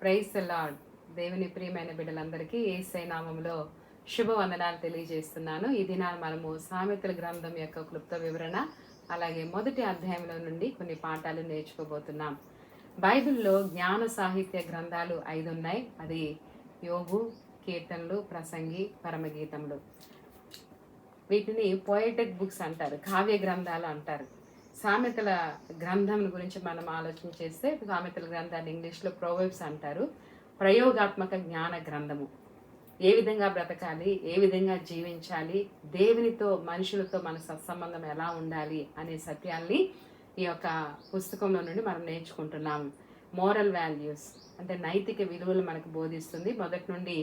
Praise the lord. దేవుని ప్రియమైన బిడ్డలందరికీ యేసయ్య నామములో శుభవందనాలు తెలియజేస్తున్నాను. ఈ దినాన మనము సామెతల గ్రంథం యొక్క క్లుప్త వివరణ, అలాగే మొదటి అధ్యాయంలో నుండి కొన్ని పాఠాలు నేర్చుకోబోతున్నాం. బైబిల్లో జ్ఞాన సాహిత్య గ్రంథాలు 5 ఉన్నాయి. అది యోబు, కీర్తనలు, ప్రసంగి, పరమగీతములు. వీటిని పోయటిక్ బుక్స్ అంటారు, కావ్య గ్రంథాలు అంటారు. సామెతల గ్రంథం గురించి మనం ఆలోచన చేస్తే సామెతల గ్రంథాన్ని ఇంగ్లీష్లో ప్రోవర్బ్స్ అంటారు. ప్రయోగాత్మక జ్ఞాన గ్రంథము. ఏ విధంగా బ్రతకాలి, ఏ విధంగా జీవించాలి, దేవునితో మనుషులతో మన సత్సంబంధం ఎలా ఉండాలి అనే సత్యాల్ని ఈ యొక్క పుస్తకంలో నుండి మనం నేర్చుకుంటున్నాము. మోరల్ వాల్యూస్ అంటే నైతిక విలువలు మనకు బోధిస్తుంది. మొదటి నుండి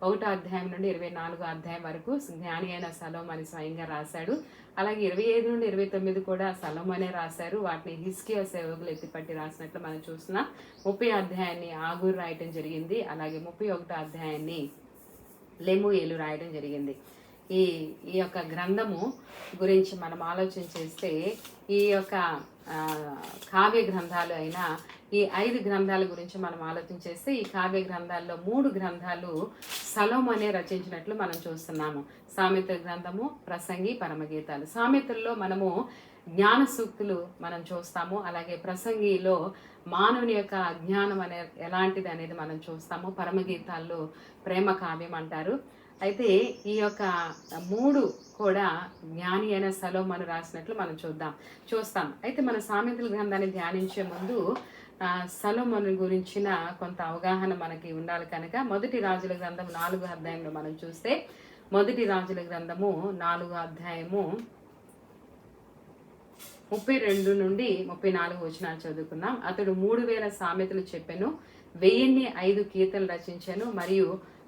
1వ అధ్యాయం నుండి 24వ అధ్యాయం వరకు జ్ఞాని అయిన సలోమోను స్వయంగా రాశాడు. అలాగే 25 నుండి 29 కూడా సలోమోనే రాశారు. వాటిని హిజ్కియా సేవకులు ఎత్తిపట్టి రాసినట్లు మనం చూస్తున్నాం. 30వ అధ్యాయాన్ని ఆగూరు రాయటం జరిగింది. అలాగే 31వ అధ్యాయాన్ని లెమూయేలు రాయడం జరిగింది. ఈ యొక్క గ్రంథము గురించి మనం ఆలోచన చేస్తే ఈ యొక్క కావ్య గ్రంథాలు అయినా ఈ 5 గ్రంథాల గురించి మనం ఆలోచన చేస్తే ఈ కావ్య గ్రంథాల్లో 3 గ్రంథాలు సలోమోనే రచించినట్లు మనం చూస్తున్నాము. సామెతల గ్రంథము, ప్రసంగి, పరమగీతాలు. సామెతల్లో మనము జ్ఞాన సూక్తులు మనం చూస్తాము. అలాగే ప్రసంగిలో మానవుని యొక్క అజ్ఞానం ఎలాంటిది అనేది మనం చూస్తాము. పరమగీతాల్లో ప్రేమ కావ్యం అంటారు. అయితే ఈ యొక్క 3 కూడా జ్ఞాని అయిన సలోమోను రాసినట్లు మనం చూస్తాం. అయితే మన సామెతల గ్రంథాన్ని ధ్యానించే ముందు సలోమోను గురించిన కొంత అవగాహన మనకి ఉండాలి కనుక మొదటి రాజుల గ్రంథం 4వ అధ్యాయంలో మనం చూస్తే మొదటి రాజుల గ్రంథము 4వ అధ్యాయము 32 నుండి 34 వచనాలు చదువుకున్నాం. అతడు 3000 సామెతలు చెప్పెను, 1005 కీర్తనలు రచించెను, మరియు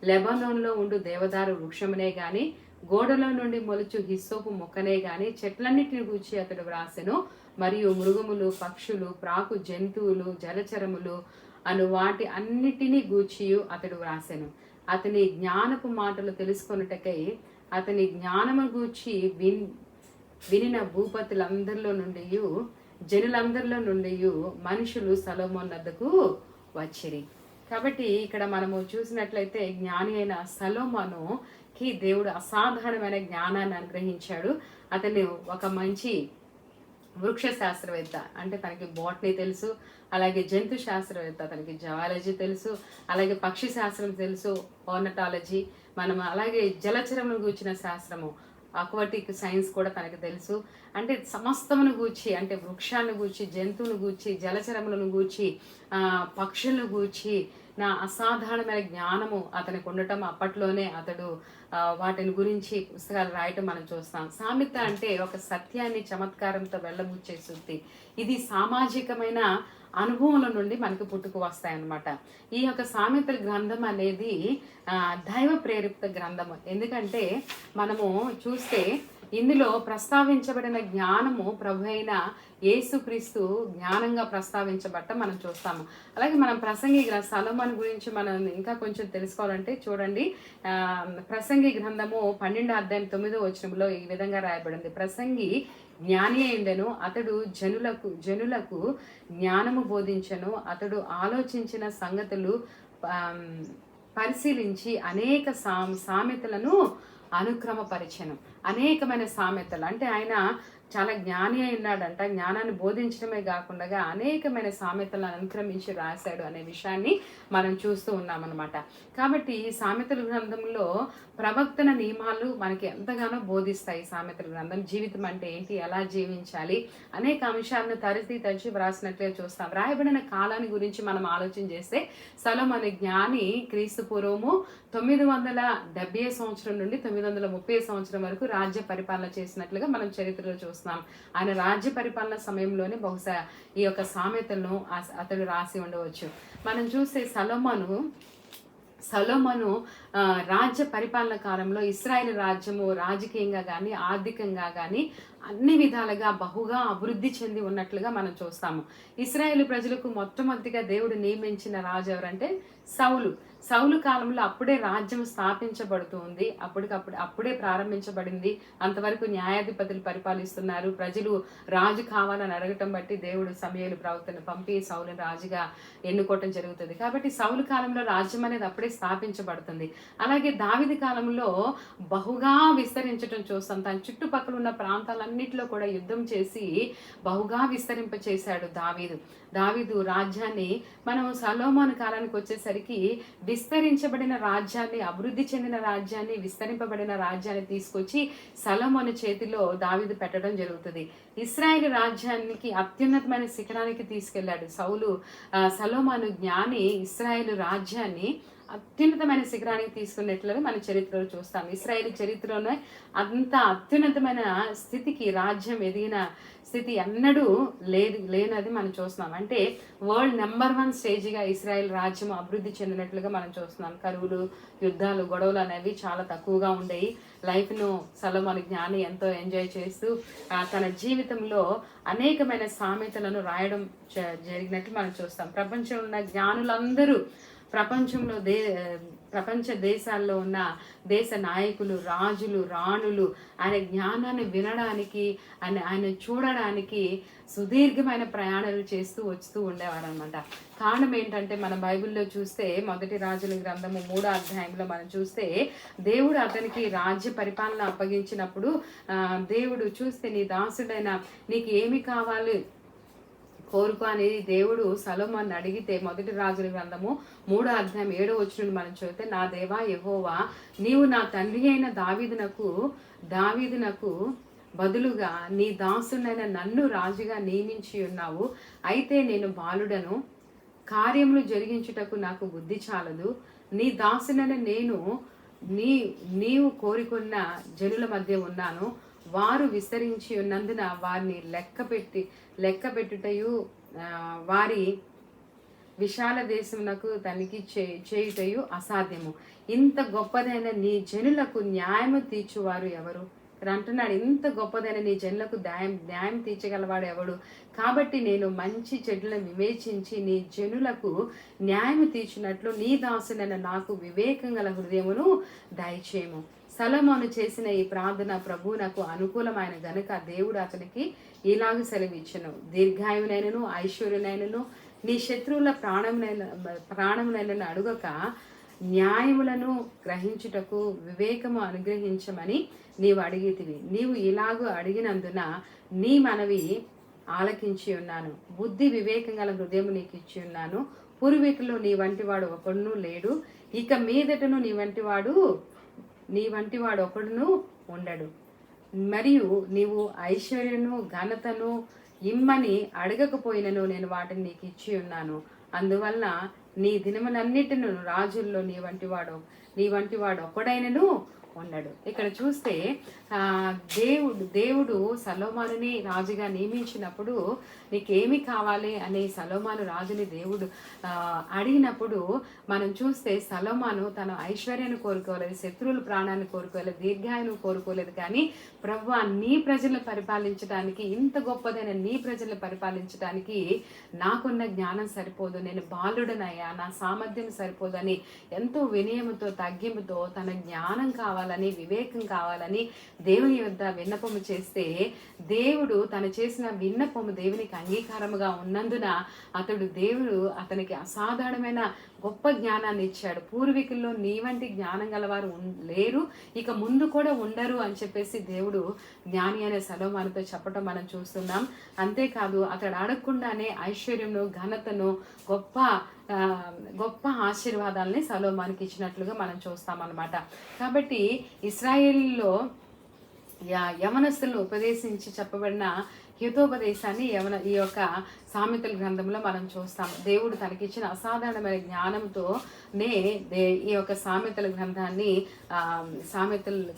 లెబనోన్లో ఉండు దేవదారు వృక్షమునే గాని, గోడలో నుండి మొలుచు హిస్సోపు మొక్కనే గాని చెట్లన్నిటిని గూర్చి అతడు వ్రాసెను, మరియు మృగములు, పక్షులు, ప్రాకు జంతువులు, జలచరములు అను వాటి అన్నిటినీ గూర్చియు అతడు వ్రాసెను. అతని జ్ఞానపు మాటలు తెలుసుకొనుటకై అతని జ్ఞానము గూర్చి వినిన భూపతులందరిలో నుండి జనులందరిలో నుండి మనుషులు సొలొమోను వద్దకు వచ్చిరి. కాబట్టి ఇక్కడ మనము చూసినట్లయితే జ్ఞాని అయిన సొలొమోనుకి దేవుడు అసాధారణమైన జ్ఞానాన్ని అనుగ్రహించాడు. అతను ఒక మంచి వృక్ష శాస్త్రవేత్త, అంటే తనకి బోటనీ తెలుసు, అలాగే జంతు శాస్త్రవేత్త, తనకి జువాలజీ తెలుసు, అలాగే పక్షి శాస్త్రం తెలుసు, ఆర్నటాలజీ, మనం అలాగే జలచరమును గూర్చిన శాస్త్రము, అక్వాటిక్ సైన్స్ కూడా తనకు తెలుసు. అంటే సమస్తమును గూర్చి, అంటే వృక్షాలను గూర్చి, జంతువును గూర్చి, జలచరములను గూర్చి, పక్షులను గూర్చి నా అసాధారణమైన జ్ఞానము అతనికి ఉండటం, అప్పట్లోనే అతడు వాటిని గురించి పుస్తకాలు రాయటం మనం చూస్తాం. సామెత అంటే ఒక సత్యాన్ని చమత్కారంతో వెళ్ళబుచ్చే శుద్ధి. ఇది సామాజికమైన అనుభవాల నుండి మనకు పుట్టుకు వస్తాయన్నమాట. ఈ యొక్క సామెతల గ్రంథం అనేది దైవ ప్రేరిత గ్రంథము. ఎందుకంటే మనము చూస్తే ఇందులో ప్రస్తావించబడిన జ్ఞానము ప్రభు అయిన యేసుక్రీస్తు జ్ఞానంగా ప్రస్తావించబట్ట మనం చూస్తాము. అలాగే మనం ప్రసంగి సొలొమోను గురించి మనం ఇంకా కొంచెం తెలుసుకోవాలంటే చూడండి, ప్రసంగి గ్రంథము 12వ అధ్యాయం 9వ వచనంలో ఈ విధంగా రాయబడింది. ప్రసంగి జ్ఞాని అయిండెను, అతడు జనులకు జ్ఞానము బోధించెను, అతడు ఆలోచించిన సంగతులు పరిశీలించి అనేక సామెతలను అనుక్రమపరిచెను. అనేకమైన సామెతలు, అంటే ఆయన చాలా జ్ఞాని అయి ఉన్నాడంట. జ్ఞానాన్ని బోధించడమే కాకుండా అనేకమైన సామెతలను అనుక్రమించి రాశాడు అనే విషయాన్ని మనం చూస్తూ ఉన్నామన్నమాట. కాబట్టి ఈ సామెతల గ్రంథంలో ప్రవక్తన నియమాలు మనకి ఎంతగానో బోధిస్తాయి. సామెతల గ్రంథం జీవితం అంటే ఏంటి, ఎలా జీవించాలి, అనేక అంశాలను తరచి వ్రాసినట్లే చూస్తాం. రాయబడిన కాలాన్ని గురించి మనం ఆలోచన చేస్తే సొలొమోను జ్ఞాని క్రీస్తు పూర్వము 970 సంవత్సరం నుండి 930 సంవత్సరం వరకు రాజ్య పరిపాలన చేసినట్లుగా మనం చరిత్రలో చూస్తున్నాం. ఆయన రాజ్య పరిపాలన సమయంలోనే బహుశా ఈ యొక్క సామెతలను అతడు రాసి ఉండవచ్చు. మనం చూస్తే సొలొమోను రాజ్య పరిపాలన కాలంలో ఇశ్రాయేలు రాజ్యము రాజకీయంగా కానీ ఆర్థికంగా కానీ అన్ని విధాలుగా బహుగా అభివృద్ధి చెంది ఉన్నట్లుగా మనం చూస్తాము. ఇశ్రాయేలు ప్రజలకు మొట్టమొదటిగా దేవుడు నియమించిన రాజు ఎవరంటే సౌలు. సౌలు కాలంలో అప్పుడే రాజ్యం స్థాపించబడుతూ ఉంది. అప్పుడే ప్రారంభించబడింది. అంతవరకు న్యాయాధిపతులు పరిపాలిస్తున్నారు. ప్రజలు రాజు కావాలని అడగటం బట్టి దేవుడు సమూయేలు ప్రవక్తను పంపి సౌలుని రాజుగా ఎన్నుకోవటం జరుగుతుంది. కాబట్టి సౌలు కాలంలో రాజ్యం అనేది అప్పుడే స్థాపించబడుతుంది. అలాగే దావీదు కాలంలో బహుగా విస్తరించడం చూస్తాం. తన చుట్టుపక్కల ఉన్న ప్రాంతాలన్నింటిలో కూడా యుద్ధం చేసి బహుగా విస్తరింప చేశాడు దావీదు రాజ్యాన్ని. మనం సొలొమోను కాలానికి వచ్చేసరికి విస్తరించబడిన రాజ్యాన్ని, అభివృద్ధి చెందిన రాజ్యాన్ని, విస్తరింపబడిన రాజ్యాన్ని తీసుకొచ్చి సొలొమోను చేతిలో దావీదు పెట్టడం జరుగుతుంది. ఇశ్రాయేలు రాజ్యానికి అత్యున్నతమైన శిఖరానికి తీసుకెళ్లాడు సొలొమోను జ్ఞాని. ఇశ్రాయేలు రాజ్యాన్ని అత్యున్నతమైన శిఖరానికి తీసుకున్నట్లుగా మన చరిత్రలో చూస్తాం. ఇశ్రాయేలు చరిత్రలోనే అంత అత్యున్నతమైన స్థితికి రాజ్యం ఎదిగిన స్థితి ఎన్నడూ లేనది మనం చూస్తున్నాం. అంటే వరల్డ్ నెంబర్ 1 స్టేజ్గా ఇశ్రాయేల్ రాజ్యం అభివృద్ధి చెందినట్లుగా మనం చూస్తున్నాం. కరువులు, యుద్ధాలు, గొడవలు అనేవి చాలా తక్కువగా ఉండేవి. లైఫ్ను సొలొమోను జ్ఞాని ఎంతో ఎంజాయ్ చేస్తూ తన జీవితంలో అనేకమైన సామెతలను రాయడం జరిగినట్లు మనం చూస్తాం. ప్రపంచంలో ఉన్న జ్ఞానులందరూ, ప్రపంచ దేశాల్లో ఉన్న దేశ నాయకులు, రాజులు, రాణులు ఆయన జ్ఞానాన్ని వినడానికి, ఆయన చూడడానికి సుదీర్ఘమైన ప్రయాణాలు చేస్తూ వస్తూ ఉండేవారు అనమాట. కారణం ఏంటంటే మన బైబిల్లో చూస్తే మొదటి రాజుల గ్రంథము 3వ అధ్యాయంలో మనం చూస్తే దేవుడు అతనికి రాజ్య పరిపాలన అప్పగించినప్పుడు దేవుడు చూస్తే నీ దాసుడైన నీకు ఏమి కావాలి కోరుకో అనేది దేవుడు సొలొమోను అడిగితే మొదటి రాజుల గ్రంథము 3వ అధ్యాయం 7వ వచనం మనం చదివితే, నా దేవా యెహోవా, నీవు నా తండ్రి అయిన దావీదునకు బదులుగా నీ దాసునైన నన్ను రాజుగా నియమించి ఉన్నావు. అయితే నేను బాలుడను, కార్యములు జరిగించుటకు నాకు బుద్ధి చాలదు. నీ దాసునైన నేను నీవు కోరుకున్న జనుల మధ్య ఉన్నాను. వారు విస్తరించి ఉన్నందున వారిని లెక్కపెట్టుటయు వారి విశాల దేశమునకు తనిఖీ చేయుటయు అసాధ్యము. ఇంత గొప్పదైన నీ జనులకు న్యాయము తీర్చువారు ఎవరు? ఇక్కడ అంటున్నాడు, ఇంత గొప్పదైన నీ జనులకు న్యాయం తీర్చగలవాడు ఎవడు? కాబట్టి నేను మంచి చెడులను వివేచించి నీ జనులకు న్యాయము తీర్చినట్లు నీ దాసునైన నాకు వివేకం గల హృదయమును దయచేయము. సొలొమోను చేసిన ఈ ప్రార్థన ప్రభువునకు అనుకూలమైన గనుక దేవుడు అతనికి ఇలాగ సెలవిచ్చెను, దీర్ఘాయునైనను ఐశ్వర్యునైనను నీ శత్రువుల ప్రాణమునైనను అడుగక న్యాయములను గ్రహించుటకు వివేకము అనుగ్రహించమని నీవు అడిగితివి. నీవు ఇలాగూ అడిగినందున నీ మనవి ఆలకించి ఉన్నాను. బుద్ధి వివేకం గల హృదయము నీకు ఇచ్చి ఉన్నాను. పూర్వీకుల్లో నీ వంటివాడు ఒకడును లేడు, ఇక మీదటను నీ వంటివాడు ఒకడును ఉండడు. మరియు నీవు ఐశ్వర్యను ఘనతను ఇమ్మని అడగకపోయినను నేను వాటిని నీకు ఇచ్చి ఉన్నాను. అందువలన నీ దినములన్నిటిను రాజుల్లో నీ వంటివాడు ఒకడైనను ఉండడు. ఇక్కడ చూస్తే దేవుడు సొలొమోనుని రాజుగా నియమించినప్పుడు నీకేమి కావాలి అని సొలొమోను రాజుని దేవుడు అడిగినప్పుడు మనం చూస్తే సొలొమోను తన ఐశ్వర్యాన్ని కోరుకోలేదు, శత్రువుల ప్రాణాన్ని కోరుకోలేదు, దీర్ఘాయును కోరుకోలేదు. కానీ ప్రభువా, నీ ప్రజలను పరిపాలించడానికి, ఇంత గొప్పదైన నీ ప్రజలను పరిపాలించడానికి నాకున్న జ్ఞానం సరిపోదు, నేను బాలుడనయ్యా, నా సామర్థ్యం సరిపోదని ఎంతో వినయముతో తగ్గింపుతో తన జ్ఞానం కావాలని, వివేకం కావాలని దేవుని యొద్ద విన్నపము చేస్తే దేవుడు తను చేసిన విన్నపము దేవునికి అంగీకారముగా ఉన్నందున దేవుడు అతనికి అసాధారణమైన గొప్ప జ్ఞానాన్ని ఇచ్చాడు. పూర్వీకుల్లో నీ వంటి జ్ఞానం గలవారు లేరు, ఇక ముందు కూడా ఉండరు అని చెప్పేసి దేవుడు జ్ఞాని అనే సొలొమోనుతో చెప్పటం మనం చూస్తున్నాం. అంతేకాదు అతడు అడగకుండానే ఐశ్వర్యమును, ఘనతను, గొప్ప ఆశీర్వాదాలని సొలొమోనుకి ఇచ్చినట్లుగా మనం చూస్తాం అన్నమాట. కాబట్టి ఇశ్రాయేలులో యవనస్తులను ఉపదేశించి చెప్పబడిన హితోపదేశాన్ని ఈ యొక్క సామెతల గ్రంథంలో మనం చూస్తాం. దేవుడు తనకిచ్చిన అసాధారణమైన జ్ఞానంతోనే ఈ యొక్క సామెతల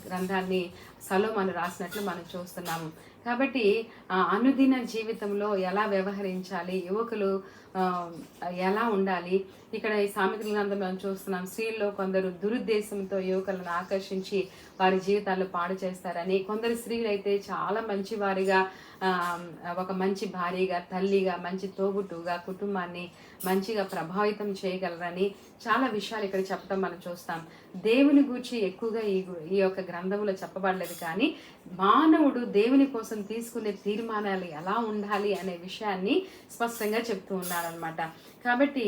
గ్రంథాన్ని సొలొమోను రాసినట్లు మనం చూస్తున్నాము. కాబట్టి అనుదిన జీవితంలో ఎలా వ్యవహరించాలి, యువకులు ఎలా ఉండాలి. ఇక్కడ ఈ సామెతల గ్రంథంలో మనం చూస్తున్నాం, స్త్రీల్లో కొందరు దురుద్దేశంతో యువకులను ఆకర్షించి వారి జీవితాలు పాడు చేస్తారని, కొందరు స్త్రీలు అయితే చాలా మంచి వారిగా, ఒక మంచి భార్యగా, తల్లిగా, మంచి తోబుట్టుగా కుటుంబాన్ని మంచిగా ప్రభావితం చేయగలరని చాలా విషయాలు ఇక్కడ చెప్పడం మనం చూస్తాం. దేవుని గూర్చి ఎక్కువగా ఈ యొక్క గ్రంథంలో చెప్పబడలేదు, కానీ మానవుడు దేవుని కోసం తీసుకునే తీర్మానాలు ఎలా ఉండాలి అనే విషయాన్ని స్పష్టంగా చెప్తూ ఉన్నారనమాట. కాబట్టి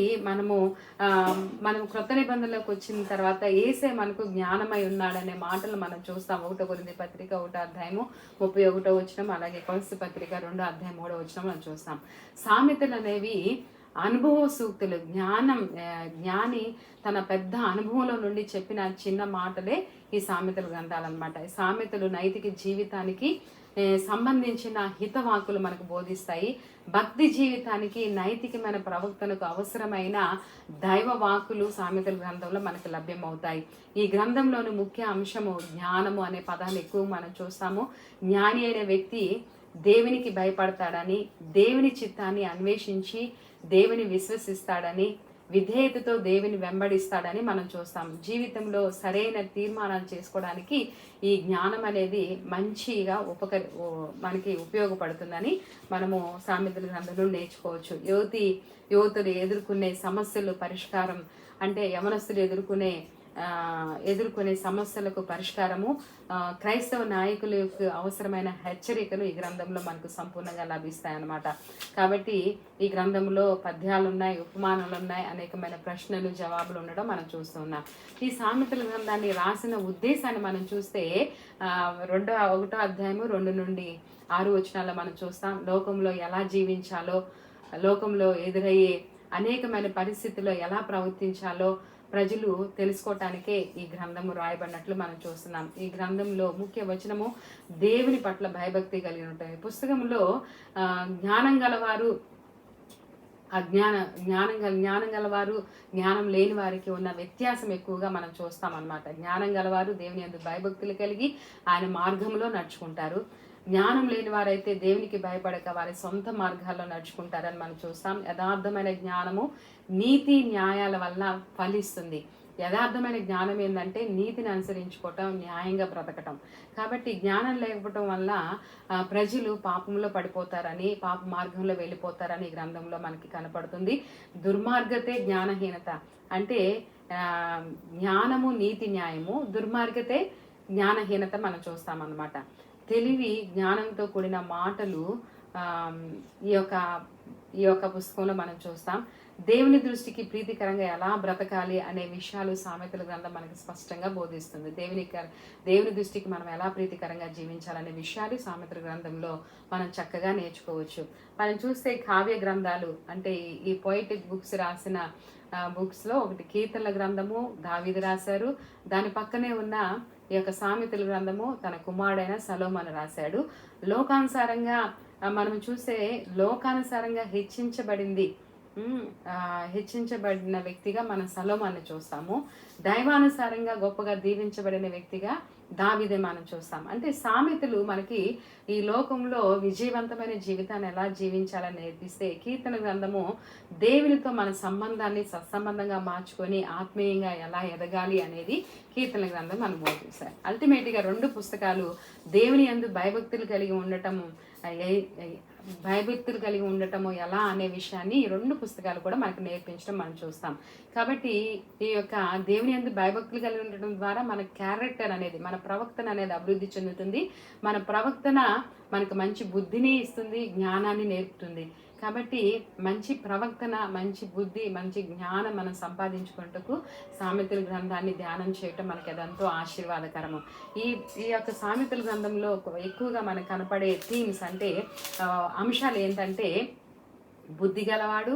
మనం క్రొత్త నిబంధనలోకి వచ్చిన తర్వాత యేసే మనకు జ్ఞానమై ఉన్నాడనే మాటలు మనం చూస్తాం. 1 కొరింథీ పత్రిక 1వ అధ్యాయము 31వ వచనం, అలాగే కొలస్సీ పత్రిక 2వ అధ్యాయం 3వ వచనం మనం చూస్తాం. సామెతలు అనేవి అనుభవ సూక్తులు. జ్ఞాని తన పెద్ద అనుభవంలో నుండి చెప్పిన చిన్న మాటలే ఈ సామెతల గ్రంథాలు అనమాట. ఈ సామెతలు నైతిక జీవితానికి సంబంధించిన హితవాకులు మనకు బోధిస్తాయి. భక్తి జీవితానికి, నైతికమైన ప్రవక్తనకు అవసరమైన దైవ వాకులు సామెతల గ్రంథంలో మనకు లభ్యమవుతాయి. ఈ గ్రంథంలోని ముఖ్య అంశము జ్ఞానము అనే పదాన్ని ఎక్కువ మనం చూస్తాము. జ్ఞాని అయిన వ్యక్తి దేవునికి భయపడతాడని, దేవుని చిత్తాన్ని అన్వేషించి దేవుని విశ్వసిస్తాడని, విధేయతతో దేవుని వెంబడిస్తాడని మనం చూస్తాం. జీవితంలో సరైన తీర్మానాలు చేసుకోవడానికి ఈ జ్ఞానం అనేది మంచిగా మనకి ఉపయోగపడుతుందని మనము సామెతల గ్రంథంలో నేర్చుకోవచ్చు. యువతులు ఎదుర్కొనే సమస్యలు పరిష్కారం, అంటే యవనస్తులు ఎదుర్కొనే సమస్యలకు పరిష్కారము, క్రైస్తవ నాయకులకు అవసరమైన హెచ్చరికలు ఈ గ్రంథంలో మనకు సంపూర్ణంగా లభిస్తాయి అన్నమాట. కాబట్టి ఈ గ్రంథంలో పద్యాలు ఉన్నాయి, ఉపమానాలు ఉన్నాయి, అనేకమైన ప్రశ్నలు జవాబులు ఉండడం మనం చూస్తున్నాం. ఈ సామెతల గ్రంథాన్ని రాసిన ఉద్దేశాన్ని మనం చూస్తే 1వ అధ్యాయము 2 నుండి 6 వచనాల్లో మనం చూస్తాం. లోకంలో ఎలా జీవించాలో, లోకంలో ఎదురయ్యే అనేకమైన పరిస్థితుల్లో ఎలా ప్రవర్తించాలో ప్రజలు తెలుసుకోవటానికే ఈ గ్రంథము రాయబడినట్లు మనం చూస్తున్నాం. ఈ గ్రంథంలో ముఖ్య వచనము దేవుని పట్ల భయభక్తి కలిగి ఉంటాయి. పుస్తకంలో జ్ఞానం గలవారు, జ్ఞానం గలవారు, జ్ఞానం లేని వారికి ఉన్న వ్యత్యాసం ఎక్కువగా మనం చూస్తాం అన్నమాట. జ్ఞానం గలవారు దేవుని యందు భయభక్తులు కలిగి ఆయన మార్గంలో నడుచుకుంటారు. జ్ఞానం లేని వారైతే దేవునికి భయపడక వారి సొంత మార్గాల్లో నడుచుకుంటారని మనం చూస్తాం. యథార్థమైన జ్ఞానము నీతి న్యాయాల వల్ల ఫలిస్తుంది. యథార్థమైన జ్ఞానం ఏంటంటే నీతిని అనుసరించుకోవటం, న్యాయంగా బ్రతకటం. కాబట్టి జ్ఞానం లేకపోవటం వల్ల ప్రజలు పాపంలో పడిపోతారని, పాప మార్గంలో వెళ్ళిపోతారని ఈ గ్రంథంలో మనకి కనపడుతుంది. దుర్మార్గతే జ్ఞానహీనత, అంటే జ్ఞానము నీతి న్యాయము, దుర్మార్గతే జ్ఞానహీనత మనం చూస్తామన్నమాట. తెలివి జ్ఞానంతో కూడిన మాటలు ఈ యొక్క పుస్తకంలో మనం చూస్తాం. దేవుని దృష్టికి ప్రీతికరంగా ఎలా బ్రతకాలి అనే విషయాలు సామెతల గ్రంథం మనకి స్పష్టంగా బోధిస్తుంది. దేవుని దృష్టికి మనం ఎలా ప్రీతికరంగా జీవించాలనే విషయాలు సామెతల గ్రంథంలో మనం చక్కగా నేర్చుకోవచ్చు. మనం చూస్తే కావ్య గ్రంథాలు, అంటే ఈ పోయిటిక్ బుక్స్ రాసిన బుక్స్లో ఒకటి కీర్తనల గ్రంథము దావీదు రాశారు. దాని పక్కనే ఉన్న ఈ యొక్క సామెతల గ్రంథము తన కుమారుడైన సొలొమోను రాశాడు. లోకానుసారంగా మనం చూస్తే లోకానుసారంగా హెచ్చించబడిన వ్యక్తిగా మనం సొలొమోనుని చూస్తాము. దైవానుసారంగా గొప్పగా దీవించబడిన వ్యక్తిగా దావీదే మనం చూస్తాం. అంటే సామెతలు మనకి ఈ లోకంలో విజయవంతమైన జీవితాన్ని ఎలా జీవించాలని నేర్పిస్తే, కీర్తన గ్రంథము దేవునితో మన సంబంధాన్ని సత్సంబంధంగా మార్చుకొని ఆత్మీయంగా ఎలా ఎదగాలి అనేది కీర్తన గ్రంథం మనం బోధిస్తాయి. అల్టిమేట్గా 2 పుస్తకాలు దేవుని యందు భయభక్తులు కలిగి ఉండటము ఎలా అనే విషయాన్ని ఈ 2 పుస్తకాలు కూడా మనకు నేర్పించడం మనం చూస్తాం. కాబట్టి ఈ యొక్క దేవుని యందు భయభక్తులు కలిగి ఉండటం ద్వారా మన క్యారెక్టర్ అనేది, మన ప్రవర్తన అనేది అభివృద్ధి చెందుతుంది. మన ప్రవర్తన మనకు మంచి బుద్ధిని ఇస్తుంది, జ్ఞానాన్ని నేర్పుతుంది. కాబట్టి మంచి ప్రవర్తన, మంచి బుద్ధి, మంచి జ్ఞానం మనం సంపాదించుకుంటూ సామెతల గ్రంథాన్ని ధ్యానం చేయటం మనకి అదంతో ఆశీర్వాదకరము. ఈ యొక్క సామెతల గ్రంథంలో ఎక్కువగా మనకు కనపడే థీమ్స్, అంటే అంశాలు ఏంటంటే, బుద్ధి గలవాడు,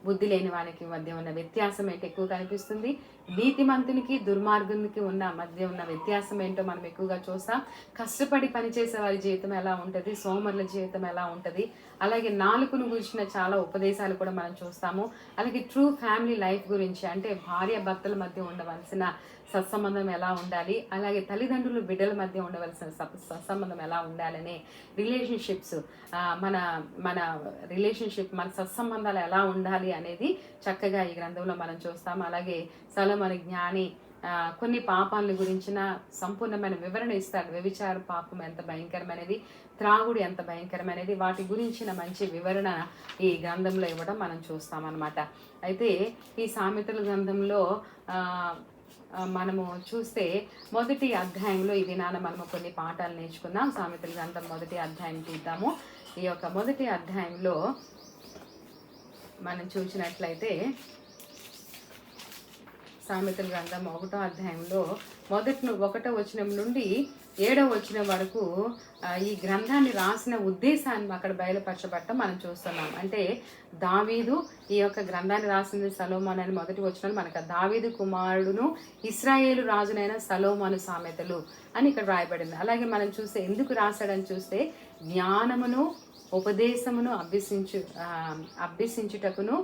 బుద్ధి లేని వానికి మధ్య ఉన్న వ్యత్యాసం ఏంటో ఎక్కువ కనిపిస్తుంది. నీతిమంతునికి దుర్మార్గునికి మధ్య ఉన్న వ్యత్యాసం ఏంటో మనం ఎక్కువగా చూస్తాం. కష్టపడి పనిచేసే వారి జీవితం ఎలా ఉంటుంది, సోమరుల జీవితం ఎలా ఉంటుంది, అలాగే నాలుకను గురించిన చాలా ఉపదేశాలు కూడా మనం చూస్తాము. అలాగే ట్రూ ఫ్యామిలీ లైఫ్ గురించి, అంటే భార్య భర్తల మధ్య ఉండవలసిన సత్సంబంధం ఎలా ఉండాలి, అలాగే తల్లిదండ్రులు బిడ్డల మధ్య ఉండవలసిన సత్సంబంధం ఎలా ఉండాలనే రిలేషన్షిప్స్, మన మన మన సత్సంబంధాలు ఎలా ఉండాలి అనేది చక్కగా ఈ గ్రంథంలో మనం చూస్తాము. అలాగే సొలొమోను జ్ఞాని కొన్ని పాపాల గురించిన సంపూర్ణమైన వివరణ ఇస్తాడు. వ్యభిచార పాపం ఎంత భయంకరమైనది, త్రాగుడు ఎంత భయంకరమైనది, వాటి గురించిన మంచి వివరణ ఈ గ్రంథంలో ఇవ్వడం మనం చూస్తామన్నమాట. అయితే ఈ సామెతల గ్రంథంలో మనము చూస్తే మొదటి అధ్యాయంలో ఈ దినాన మనము కొన్ని పాఠాలు నేర్చుకుందాం. సామెతల గ్రంథం మొదటి అధ్యాయం తీద్దాము. ఈ యొక్క మొదటి అధ్యాయంలో మనం చూసినట్లయితే సామెతల గ్రంథం 1వ అధ్యాయంలో 1వ వచనం నుండి 7వ వచనం వరకు ఈ గ్రంథాన్ని రాసిన ఉద్దేశాన్ని అక్కడ బయలుపరచబడటం మనం చూస్తున్నాం. అంటే దావీదు ఈ యొక్క గ్రంథాన్ని రాసింది సొలొమోను అని మొదటి వచనంలో మనకు దావీదు కుమారుడును ఇశ్రాయేలు రాజునైన సొలొమోను సామెతలు అని ఇక్కడ రాయబడింది. అలాగే మనం చూస్తే ఎందుకు రాశాడని చూస్తే జ్ఞానమును ఉపదేశమును అభ్యసించుటకును,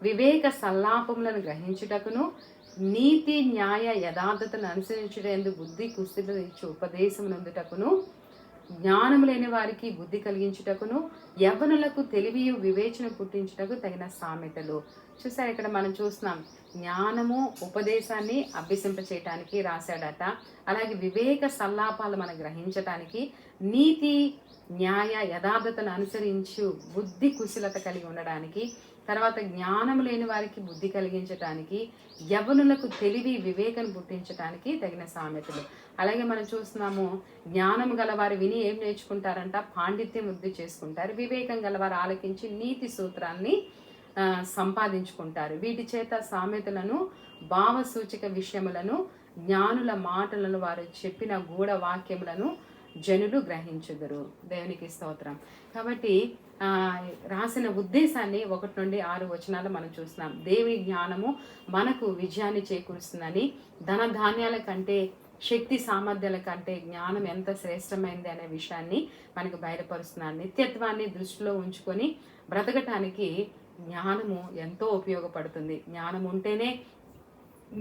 వివేక సల్లాపములను గ్రహించుటకును, నీతి న్యాయ యథార్థతను అనుసరించుటకు బుద్ధి కుస్థితులు ఇచ్చు ఉపదేశం నందుటకును, జ్ఞానము లేని వారికి బుద్ధి కలిగించుటకును, యవ్వనులకు తెలివియు వివేచన పుట్టించుటకు తగిన సామెతలు. చూసారు, ఇక్కడ మనం చూస్తున్నాం జ్ఞానము ఉపదేశాన్ని అభ్యసింపచేయటానికి రాశాడట. అలాగే వివేక సల్లాపాలు మనం గ్రహించటానికి, నీతి న్యాయ యథార్థతను అనుసరించు బుద్ధి కుశలత కలిగి ఉండడానికి, తర్వాత జ్ఞానం లేని వారికి బుద్ధి కలిగించటానికి, యవ్వనులకు తెలివి వివేకం పుట్టించటానికి తగిన సామెతలు. అలాగే మనం చూస్తున్నాము జ్ఞానం గలవారు విని ఏం నేర్చుకుంటారంట, పాండిత్యం వృద్ధి చేసుకుంటారు. వివేకం గలవారు ఆలకించి నీతి సూత్రాన్ని సంపాదించుకుంటారు. వీటి చేత సామెతలను, భావసూచక విషయములను, జ్ఞానుల మాటలను, వారు చెప్పిన గూఢ వాక్యములను జనులు గ్రహించుదురు. దేవునికి స్తోత్రం. కాబట్టి రాసిన ఉద్దేశాన్ని 1 నుండి 6 వచనాలు మనం చూస్తున్నాం. దేవుని జ్ఞానము మనకు విజయాన్ని చేకూరుస్తుందని, ధన ధాన్యాల కంటే శక్తి సామర్థ్యాల కంటే జ్ఞానం ఎంత శ్రేష్టమైంది అనే విషయాన్ని మనకు బయలుపరుస్తున్నాడు. నిత్యత్వాన్ని దృష్టిలో ఉంచుకొని బ్రతకటానికి జ్ఞానము ఎంతో ఉపయోగపడుతుంది. జ్ఞానం ఉంటేనే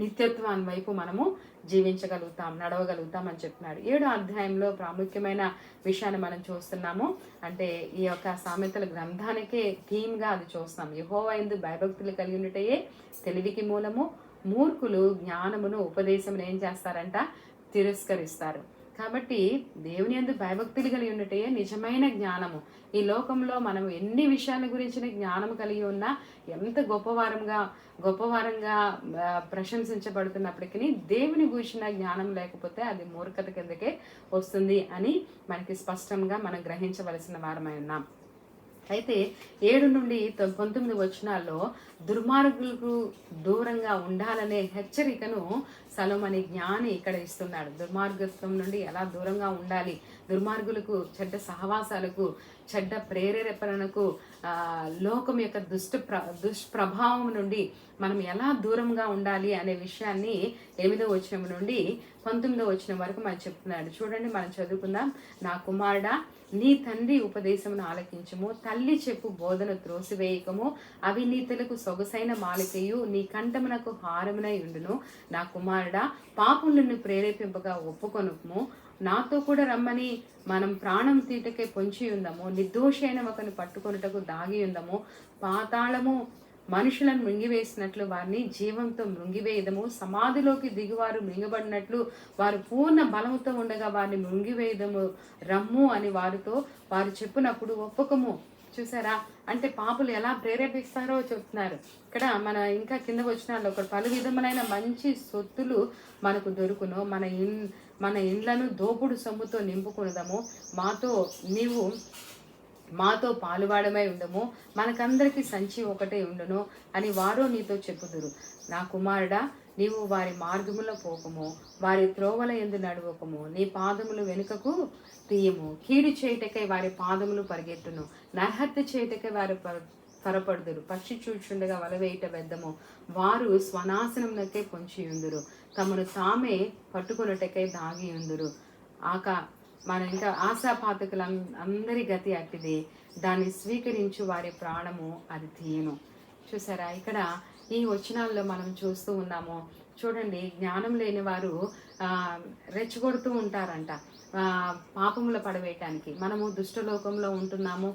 నిత్యత్వాన్ని వైపు మనము జీవించగలుగుతాం, నడవగలుగుతాం అని చెప్తున్నాడు. 7వ అధ్యాయంలో ప్రాముఖ్యమైన విషయాన్ని మనం చూస్తున్నాము. అంటే ఈ యొక్క సామెతల గ్రంథానికే థీమ్గా అది చూస్తున్నాం. యెహోవా యందు భయభక్తులు కలిగి ఉండటయే తెలివికి మూలము. మూర్ఖులు జ్ఞానమును ఉపదేశమును ఏం చేస్తారంట, తిరస్కరిస్తారు. కాబట్టి దేవుని యందు భయభక్తులు కలిగి ఉండటే నిజమైన జ్ఞానము. ఈ లోకంలో మనం ఎన్ని విషయాల గురించిన జ్ఞానం కలిగి ఉన్నా, ఎంత గొప్పవారంగా ప్రశంసించబడుతున్నప్పటికీ దేవుని గురించిన జ్ఞానం లేకపోతే అది మూర్ఖత కిందకే వస్తుంది అని మనకి స్పష్టంగా మనం గ్రహించవలసిన వారమై ఉన్నాం. అయితే 7 నుండి 19 వచనాల్లో దుర్మార్గులకు దూరంగా ఉండాలనే హెచ్చరికను సొలొమోను జ్ఞాని ఇక్కడ ఇస్తున్నాడు. దుర్మార్గత్వం నుండి ఎలా దూరంగా ఉండాలి, దుర్మార్గులకు, చెడ్డ సహవాసాలకు, చెడ్డ ప్రేరేపణకు, లోకం యొక్క దుష్ప్రభావం నుండి మనం ఎలా దూరంగా ఉండాలి అనే విషయాన్ని 8వ వచనం నుండి 19వ వచనం వరకు మనం చెప్తున్నాడు. చూడండి, మనం చదువుకుందాం. నా కుమారుడా, నీ తండ్రి ఉపదేశమును ఆలకించుము, తల్లి చెప్పు బోధన త్రోసివేయకము. అవినీతులకు సొగసైన మాలికయు నీ కంఠమునకు హారమునై ఉండును. నా కుమారుడా, పాపులను ప్రేరేపింపగా ఒప్పుకొనుము. నాతో కూడా రమ్మని మనం ప్రాణం తీటకే పొంచి ఉందము. నిర్దోషి అయిన ఒకరిని పట్టుకొనుటకు దాగి ఉందము. పాతాళము మనుషులను మృంగివేసినట్లు వారిని జీవంతో మృంగివేయదము. సమాధిలోకి దిగువారు మృంగబడినట్లు వారు పూర్ణ బలముతో ఉండగా వారిని మృంగివేయదము రమ్ము అని వారు చెప్పినప్పుడు ఒప్పుకము. చూసారా, అంటే పాపులు ఎలా ప్రేరేపిస్తారో చెప్తున్నారు ఇక్కడ. మన ఇంకా కింద వచ్చినాల్లో ఒక పలు విధములైన మంచి సొత్తులు మనకు దొరుకును. మన ఇండ్లను దోపుడు సొమ్ముతో నింపుకునదము. మాతో పాలువాడమై ఉండము, మనకందరికి సంచి ఒకటే ఉండును అని వారు నీతో చెప్పుదురు. నా కుమారుడా, నీవు వారి మార్గములో పోకము, వారి త్రోవల యందు నడువకము. నీ పాదములు వెనుకకు తీయము. కీడు చేయుటకై వారి పాదములు పరిగెత్తును, నరహత్య చేయుటకై వారు త్వరపడుదురు. పక్షి చూచుండగా వలవేయుట వెద్దము. వారు స్వనాశనమునకే పొంచి ఉందురు, తమను తామే పట్టుకొనుటకై దాగి ఉందురు. మన ఇంకా ఆశాపాతకుల అందరి గతి అట్టిది, దాన్ని స్వీకరించు వారి ప్రాణము అది తీయను. చూసారా, ఇక్కడ ఈ వచనాల్లో మనం చూస్తూ ఉన్నాము. చూడండి, జ్ఞానం లేని వారు రెచ్చగొడుతూ ఉంటారంట పాపముల పడవేయటానికి. మనము దుష్టలోకంలో ఉంటున్నాము,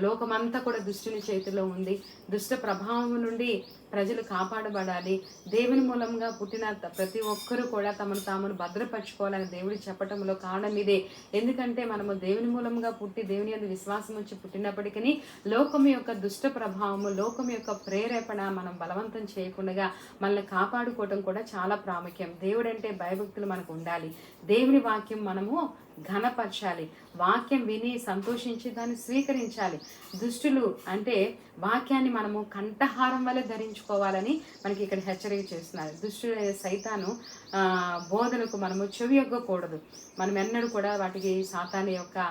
లోకమంతా కూడా దుష్టుని చేతిలో ఉంది. దుష్ట ప్రభావం నుండి ప్రజలు కాపాడబడాలి. దేవుని మూలంగా పుట్టిన ప్రతి ఒక్కరూ కూడా తమను తామును భద్రపరచుకోవాలని దేవుడు చెప్పటంలో కారణం ఇదే. ఎందుకంటే మనము దేవుని మూలంగా పుట్టి దేవుని యందు విశ్వాసం వచ్చి పుట్టినప్పటికీ లోకం యొక్క దుష్ట ప్రభావము, లోకం యొక్క ప్రేరేపణ మనం బలవంతం చేయకుండా మనల్ని కాపాడుకోవటం కూడా చాలా ప్రాముఖ్యం. దేవుడు అంటే భయభక్తులు మనకు ఉండాలి. దేవుని వాక్యం మనము ఘనపరచాలి. వాక్యం విని సంతోషించి దాన్ని స్వీకరించాలి. దుష్టులు అంటే వాక్యాన్ని మనము కంఠహారం వల్ల ధరించుకోవాలని మనకి ఇక్కడ హెచ్చరిక చేస్తున్నారు. దుష్టుడు సైతాను బోధనకు మనము చెవి యొగ్గకూడదు. మనం ఎన్నడూ కూడా వాటికి సాతాను యొక్క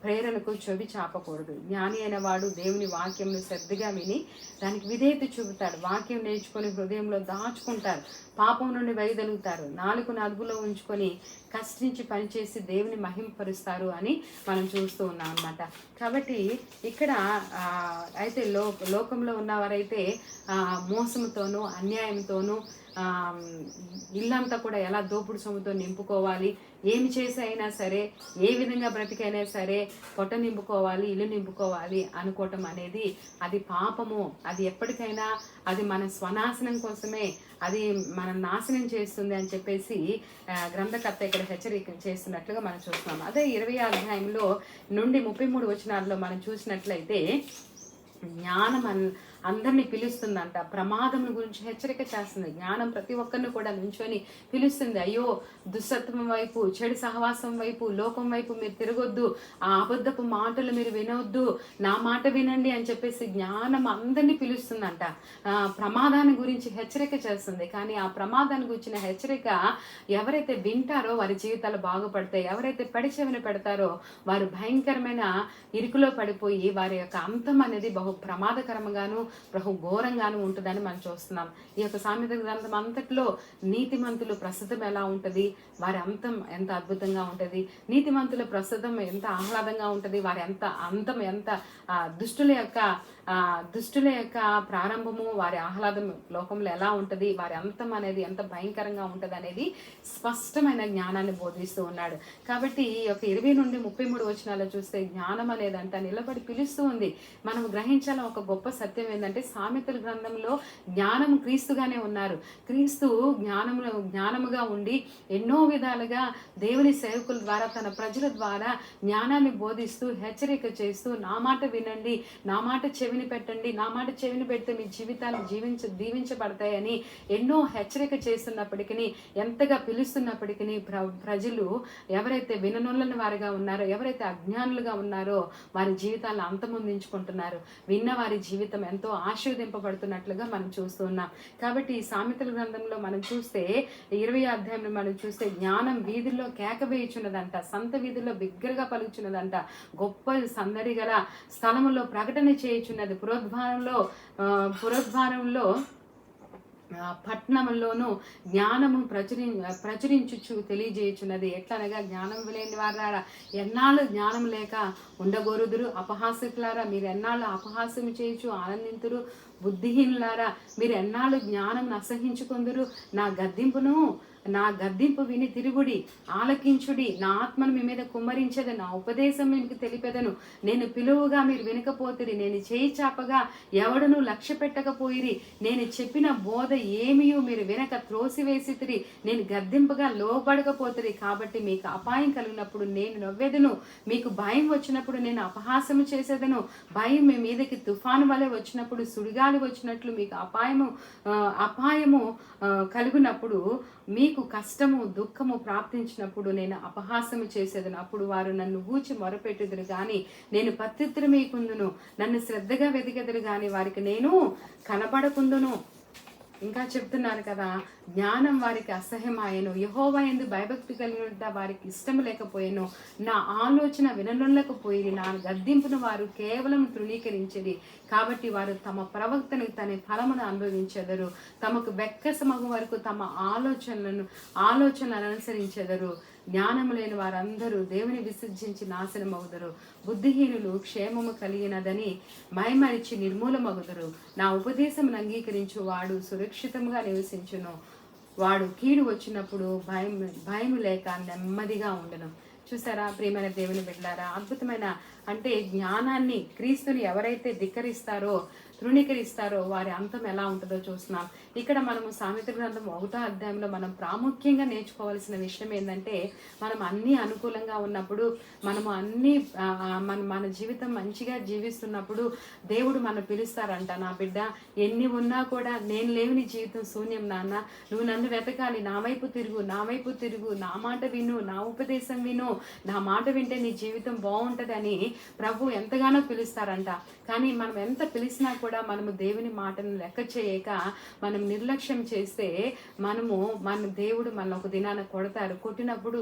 ప్రేరణకు చెవి చాపకూడదు. జ్ఞాని అయిన వాడు దేవుని వాక్యంను శ్రద్ధగా విని దానికి విధేయత చూపుతాడు. వాక్యం నేర్చుకొని హృదయంలో దాచుకుంటారు. పాపం నుండి వైదొలుగుతారు. నాలుకను అదుపులో ఉంచుకొని కష్టించి పనిచేసి దేవుని మహింపరుస్తారు అని మనం చూస్తూ ఉన్నాం అన్నమాట. కాబట్టి ఇక్కడ అయితే లోకంలో ఉన్నవారైతే మోసముతోనూ అన్యాయంతోనూ ఇల్లంతా కూడా ఎలా దోపుడు సొమ్ముతో నింపుకోవాలి, ఏమి చేసి అయినా సరే, ఏ విధంగా బ్రతికైనా సరే పొట్ట నింపుకోవాలి, ఇల్లు నింపుకోవాలి అనుకోవటం అనేది అది పాపము. అది ఎప్పటికైనా అది మన స్వనాశనం కోసమే, అది మనం నాశనం చేస్తుంది అని చెప్పేసి గ్రంథకర్త ఇక్కడ హెచ్చరిక చేస్తున్నట్లుగా మనం చూస్తున్నాం. అదే 20వ అధ్యాయంలో నుండి 33 వచనాల్లో మనం చూసినట్లయితే జ్ఞానం అందరినీ పిలుస్తుందంట. ప్రమాదం గురించి హెచ్చరిక చేస్తుంది. జ్ఞానం ప్రతి ఒక్కరిని కూడా నుంచొని పిలుస్తుంది. అయ్యో, దుస్సత్వం వైపు, చెడు సహవాసం వైపు, లోకం వైపు మీరు తిరగొద్దు, ఆ అబద్ధపు మాటలు మీరు వినవద్దు, నా మాట వినండి అని చెప్పేసి జ్ఞానం అందరినీ పిలుస్తుందంట. ప్రమాదాన్ని గురించి హెచ్చరిక చేస్తుంది. కానీ ఆ ప్రమాదాన్ని గురించిన హెచ్చరిక ఎవరైతే వింటారో వారి జీవితాలు బాగుపడతాయి. ఎవరైతే పెడచెవిన పెడతారో వారు భయంకరమైన ఇరుకులో పడిపోయి వారి యొక్క అంతం అనేది బహు ప్రమాదకరంగాను బహు ఘోరంగాను ఉంటుందని మనం చూస్తున్నాం. ఈ యొక్క సామెత గ్రంథం అంతట్లో నీతిమంతులు ప్రస్తుతం ఎలా ఉంటుంది, వారి అంతం ఎంత అద్భుతంగా ఉంటుంది, నీతిమంతుల ప్రస్తుతం ఎంత ఆహ్లాదంగా ఉంటుంది, వారి అంతం ఎంత దుష్టుల యొక్క ప్రారంభము, వారి ఆహ్లాదం లోకంలో ఎలా ఉంటుంది, వారి అంతం అనేది ఎంత భయంకరంగా ఉంటుంది అనేది స్పష్టమైన జ్ఞానాన్ని బోధిస్తూ ఉన్నాడు. కాబట్టి ఈ యొక్క 20 నుండి 33 వచనాలు చూస్తే జ్ఞానం అనేది అంతా నిలబడి పిలుస్తూ ఉంది. మనం గ్రహించాల ఒక గొప్ప సత్యం ఏంటంటే సామెతల గ్రంథంలో జ్ఞానం క్రీస్తుగానే ఉన్నారు. క్రీస్తు జ్ఞానముగా ఉండి ఎన్నో విధాలుగా దేవుని సేవకుల ద్వారా తన ప్రజల ద్వారా జ్ఞానాన్ని బోధిస్తూ హెచ్చరిక చేస్తూ నా మాట వినండి, నా మాట చెవిని పెట్టండి, నా మాట చెవిని పెడితే మీ జీవితాలు దీవించబడతాయని ఎన్నో హెచ్చరిక చేస్తున్నప్పటికీ, ఎంతగా పిలుస్తున్నప్పటికీ ప్రజలు ఎవరైతే విననొల్లని వారిగా ఉన్నారో, ఎవరైతే అజ్ఞానులుగా ఉన్నారో వారి జీవితాలను అంతమొందించుకుంటున్నారు. విన్న వారి జీవితం ఎంతో ఆశీర్వదింపబడుతున్నట్లుగా మనం చూస్తూ ఉన్నాం. కాబట్టి ఈ సామెతల గ్రంథంలో మనం చూస్తే 20వ అధ్యాయంలో మనం చూస్తే జ్ఞానం వీధుల్లో కేక వేయుచున్నదంట, సంత వీధుల్లో బిగ్గరగా పలుకుచున్నదంట, గొప్ప సందడి గల స్థలములో ప్రకటన చేయుచున్నది. పురోద్భారంలో పట్టణంలోనూ జ్ఞానము ప్రచురించుచు తెలియజేయుచున్నది. ఎట్లనగా జ్ఞానం లేని వారా ఎన్నాళ్ళు జ్ఞానం లేక ఉండగోరుదురు, అపహాసకులారా మీరు ఎన్నాళ్ళు అపహాసం చేయుచు ఆనందింతురు, బుద్ధిహీనులారా మీరు ఎన్నాళ్ళు జ్ఞానం అసహించుకొందురు, నా గద్దింపు విని తిరుగుడి, ఆలకించుడి, నా ఆత్మను మీ మీద కుమ్మరించదు, నా ఉపదేశం మీకు తెలిపెదను, నేను పిలువుగా మీరు వినకపోతిరి, నేను చేయి చాపగా ఎవడను లక్ష్య పెట్టకపోయిరి, నేను చెప్పిన బోధ ఏమియో మీరు వినక త్రోసివేసితిరి, నేను గద్దింపుగా లోబడకపోతిరి, కాబట్టి మీకు అపాయం కలిగినప్పుడు నేను నవ్వెదను, మీకు భయం వచ్చినప్పుడు నేను అపహాసము చేసేదను, భయం మీ మీదకి తుఫాను వలె వచ్చినప్పుడు, సుడిగాలి వచ్చినట్లు మీకు అపాయము కలిగినప్పుడు, మీకు కష్టము దుఃఖము ప్రాప్తించినప్పుడు నేను అపహాసము చేసేదను, అప్పుడు వారు నన్ను గూచి మొరపెట్టుదురు కానీ నేను ప్రత్యుత్తరమీకుందును, నన్ను శ్రద్ధగా వెతికెదరు కానీ వారికి నేను కనబడకుందును. ఇంకా చెప్తున్నారు కదా, జ్ఞానం వారికి అసహ్యమాయను, యెహోవా యందు భయభక్తి కలిగిన వారికి ఇష్టం లేకపోయాను, నా ఆలోచన వినలేకపోయి, నా గద్దింపును వారు కేవలం తృణీకరించేది, కాబట్టి వారు తమ ప్రవక్తను తన ఫలమును అనుభవించెదరు, తమకు వెక్కసమగు వరకు తమ ఆలోచనలను అనుసరించెదరు. జ్ఞానము లేని వారందరూ దేవుని విసర్జించి నాశనమగుదురు. బుద్ధిహీనులు క్షేమము కలిగినదని మైమరిచి నిర్మూలమగుదురు. నా ఉపదేశమును అంగీకరించు వాడు సురక్షితంగా నివసించును. వాడు కీడు వచ్చినప్పుడు భయం లేక నెమ్మదిగా ఉండను. చూసారా ప్రియమైన దేవుని బిడ్డలారా, అద్భుతమైన అంటే జ్ఞానాన్ని, క్రీస్తుని ఎవరైతే ధిక్కరిస్తారో, తృణీకరిస్తారో వారి అంతం ఎలా ఉంటుందో చూస్తున్నాం. ఇక్కడ మనము సామెతల గ్రంథం 1వ అధ్యాయంలో మనం ప్రాముఖ్యంగా నేర్చుకోవాల్సిన విషయం ఏంటంటే, మనం అన్నీ అనుకూలంగా ఉన్నప్పుడు, మనము అన్నీ మన జీవితం మంచిగా జీవిస్తున్నప్పుడు దేవుడు మనం పిలుస్తారంట. నా బిడ్డ, ఎన్ని ఉన్నా కూడా నేను లేవు, నీ జీవితం శూన్యం నాన్న, నువ్వు నన్ను వెతకాలి, నా వైపు తిరుగు, నా వైపు తిరుగు, నా మాట విను, నా ఉపదేశం విను, నా మాట వింటే నీ జీవితం బాగుంటుంది అని ప్రభు ఎంతగానో పిలుస్తారంట. కానీ మనం ఎంత పిలిచినా కూడా మనము దేవుని మాటను లెక్క చేయక మనం నిర్లక్ష్యం చేస్తే మన దేవుడు మన ఒక దినాన కొడతారు. కొట్టినప్పుడు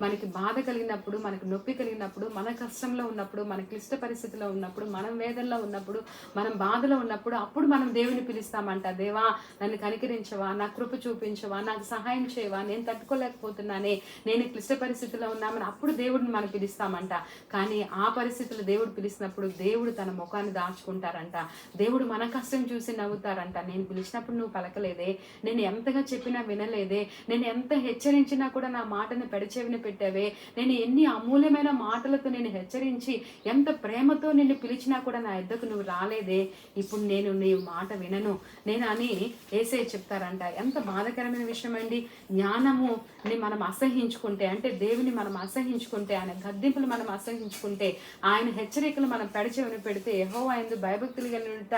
మనకి బాధ కలిగినప్పుడు, మనకి నొప్పి కలిగినప్పుడు, మన కష్టంలో ఉన్నప్పుడు, మన క్లిష్ట పరిస్థితిలో ఉన్నప్పుడు, మనం వేదనలో ఉన్నప్పుడు, మనం బాధలో ఉన్నప్పుడు, అప్పుడు మనం దేవుని పిలుస్తామంట. దేవా నన్ను కనికరించవా, నా కృప చూపించవా, నాకు సహాయం చేయవా, నేను తట్టుకోలేకపోతున్నానే, నేను క్లిష్ట పరిస్థితిలో ఉన్నామని అప్పుడు దేవుడిని మనం పిలుస్తామంట. కానీ ఆ పరిస్థితులు దేవుడు పిలిచినప్పుడు దేవుడు తన ముఖాన్ని దాచుకుంటారంట. దేవుడు మన కష్టం చూసి నవ్వుతారంట. నేను పిలిచినప్పుడు నువ్వు పలకలేదే, నేను ఎంతగా చెప్పినా వినలేదే, నేను ఎంత హెచ్చరించినా కూడా నా మాటను పెడచెవిన పెట్టావే, నేను ఎన్ని అమూల్యమైన మాటలతో నేను హెచ్చరించి ఎంత ప్రేమతో నిన్ను పిలిచినా కూడా నా ఎద్దకు నువ్వు రాలేదే, ఇప్పుడు నేను నీ మాట వినను నేను అని యేసయ్య చెప్తారంట. ఎంత బాధాకరమైన విషయం అండి. జ్ఞానముని మనం అసహించుకుంటే, అంటే దేవుని మనం అసహించుకుంటే, ఆయన గద్దింపులు మనం అసహించుకుంటే, ఆయన హెచ్చరికలు మనం పెడచెవిన పెడితే, యెహోవా యందు భయభక్తులు కలిగినట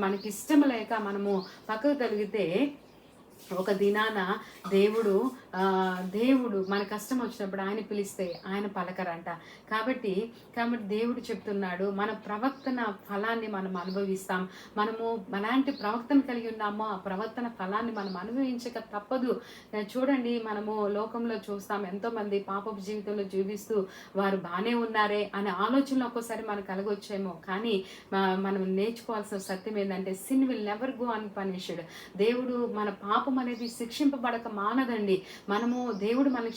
మనకి ఇష్టం లేక మనము పక్కకు తొలగితే, ఒక దినాన దేవుడు మన కష్టం వచ్చినప్పుడు ఆయన పిలిస్తే ఆయన పలకరంట. కాబట్టి దేవుడు చెప్తున్నాడు, మన ప్రవర్తన ఫలాన్ని మనం అనుభవిస్తాం. మనము అలాంటి ప్రవర్తన కలిగి ఉన్నామో ఆ ప్రవర్తన ఫలాన్ని మనం అనుభవించక తప్పదు. చూడండి, మనము లోకంలో చూస్తాం, ఎంతోమంది పాపపు జీవితంలో జీవిస్తూ వారు బాగానే ఉన్నారే అనే ఆలోచనలు ఒక్కోసారి మనకు కలగొచ్చేమో. కానీ మనం నేర్చుకోవాల్సిన సత్యం ఏంటంటే, సిన్ విల్ నెవర్ గో అన్పనిష్డ్. దేవుడు మన పాపం అనేది శిక్షింపబడక మానదండి. దేవుడు మనల్ని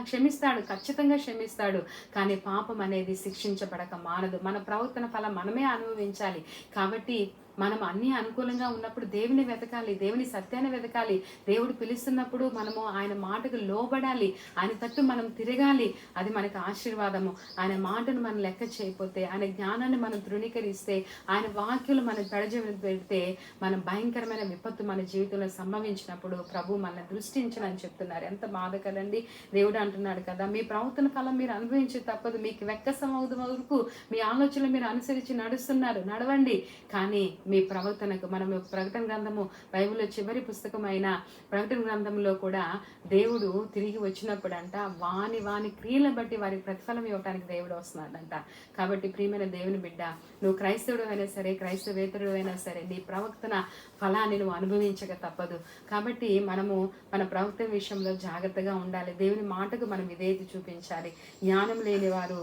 క్షమిస్తాడు, ఖచ్చితంగా క్షమిస్తాడు. కానీ పాపం అనేది శిక్షించబడక మానదు. మన ప్రవర్తన ఫలం మనమే అనుభవించాలి. కాబట్టి మనం అన్ని అనుకూలంగా ఉన్నప్పుడు దేవుని వెతకాలి, దేవుని సత్యాన్ని వెతకాలి. దేవుడు పిలుస్తున్నప్పుడు మనము ఆయన మాటకు లోబడాలి, ఆయన తట్టు మనం తిరగాలి. అది మనకు ఆశీర్వాదము. ఆయన మాటను మనం లెక్క చేయకపోతే, ఆయన జ్ఞానాన్ని మనం తృణీకరిస్తే, ఆయన వాక్యులు మనం పెడజెవిన పెడితే, మనం భయంకరమైన విపత్తు మన జీవితంలో సంభవించినప్పుడు ప్రభు మన దృష్టించనని చెప్తున్నారు. ఎంత బాధ కదండి. దేవుడు అంటున్నాడు కదా, మీ ప్రవర్తన ఫలం మీరు అనుభవించి తప్పదు, మీకు వెక్కసం అవుదు వరకు మీ ఆలోచనలు మీరు అనుసరించి నడుస్తున్నారు, నడవండి. కానీ మీ ప్రవర్తనకు, మనం ప్రకటన గ్రంథము బైబిల్లో చివరి పుస్తకమైన ప్రకటన గ్రంథంలో కూడా దేవుడు తిరిగి వచ్చినప్పుడు అంట, వాని క్రియలను బట్టి వారికి ప్రతిఫలం ఇవ్వడానికి దేవుడు వస్తున్నాడంట. కాబట్టి ప్రియమైన దేవుని బిడ్డ, నువ్వు క్రైస్తవుడు అయినా సరే, క్రైస్తవేతరుడు అయినా సరే, నీ ప్రవర్తన ఫలాన్ని నువ్వు అనుభవించక తప్పదు. కాబట్టి మనము మన ప్రవర్తన విషయంలో జాగ్రత్తగా ఉండాలి. దేవుని మాటకు మనం విధేయత చూపించాలి. జ్ఞానం లేని వారు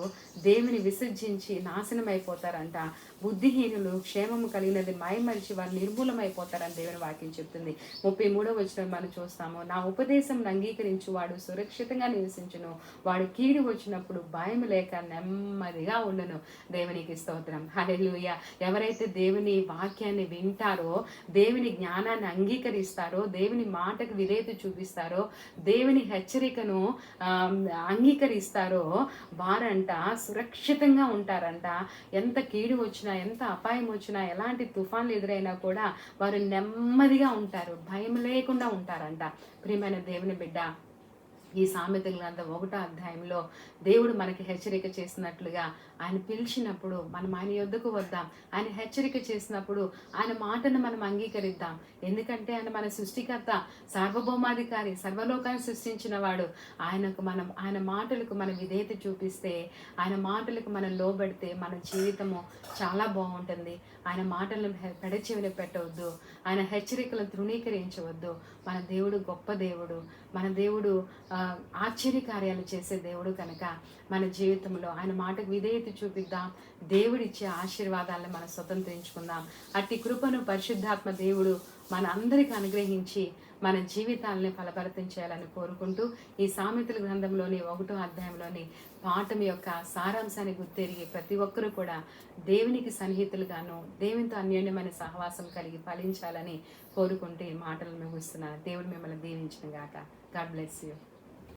దేవుని విసర్జించి నాశనం అయిపోతారంట. బుద్ధిహీనులు క్షేమము కలిగినది మైమరిచి వారు నిర్మూలమైపోతారని దేవుని వాక్యం చెప్తుంది. 33వ వచనం మనం చూస్తాము, నా ఉపదేశం అంగీకరించు వాడు సురక్షితంగా నివసించును, వాడు కీడు వచ్చినప్పుడు భయం లేక నెమ్మదిగా ఉండును. దేవునికి స్తోత్రం, హల్లెలూయా. ఎవరైతే దేవుని వాక్యాన్ని వింటారో, దేవుని జ్ఞానాన్ని అంగీకరిస్తారో, దేవుని మాటకు విధేయత చూపిస్తారో, దేవుని హెచ్చరికను అంగీకరిస్తారో వారంట సురక్షితంగా ఉంటారంట. ఎంత కీడు వచ్చినా, ఎంత అపాయం వచ్చినా, ఎలాంటి తుఫాన్లు ఎదురైనా కూడా వారు నెమ్మదిగా ఉంటారు, భయం లేకుండా ఉంటారంట. ప్రియమైన దేవుని బిడ్డ, ఈ సామెతల గ్రంథం 1వ అధ్యాయంలో దేవుడు మనకి హెచ్చరిక చేసినట్లుగా ఆయన పిలిచినప్పుడు మనం ఆయన యొద్దకు వద్దాం. ఆయన హెచ్చరిక చేసినప్పుడు ఆయన మాటను మనం అంగీకరిద్దాం. ఎందుకంటే ఆయన మన సృష్టికర్త, సార్వభౌమాధికారి, సర్వలోకాన్ని సృష్టించిన వాడు. ఆయన మాటలకు మనం విధేయత చూపిస్తే, ఆయన మాటలకు మనం లోబడితే మన జీవితము చాలా బాగుంటుంది. ఆయన మాటలను పెడచెవిన పెట్టవద్దు, ఆయన హెచ్చరికలను తృణీకరించవద్దు. మన దేవుడు గొప్ప దేవుడు, మన దేవుడు ఆశ్చర్యకార్యాలు చేసే దేవుడు కనుక మన జీవితంలో ఆయన మాటకు విధేయత చూపిద్దాం. దేవుడిచ్చే ఆశీర్వాదాలను మనం స్వతంత్రించుకుందాం. అట్టి కృపను పరిశుద్ధాత్మ దేవుడు మన అందరికి అనుగ్రహించి మన జీవితాలని ఫలభరితం చేయాలని కోరుకుంటూ ఈ సామెతల గ్రంథంలోని 1వ అధ్యాయంలోని పాఠం యొక్క సారాంశాన్ని గుర్తెరిగి ప్రతి ఒక్కరూ కూడా దేవునికి సన్నిహితులుగాను దేవునితో అన్యోన్యమైన సహవాసం కలిగి ఫలించాలని కోరుకుంటూ ఈ మాటలు ముగిస్తున్నాను. దేవుడు మిమ్మల్ని దీవించిన గాక. God bless you.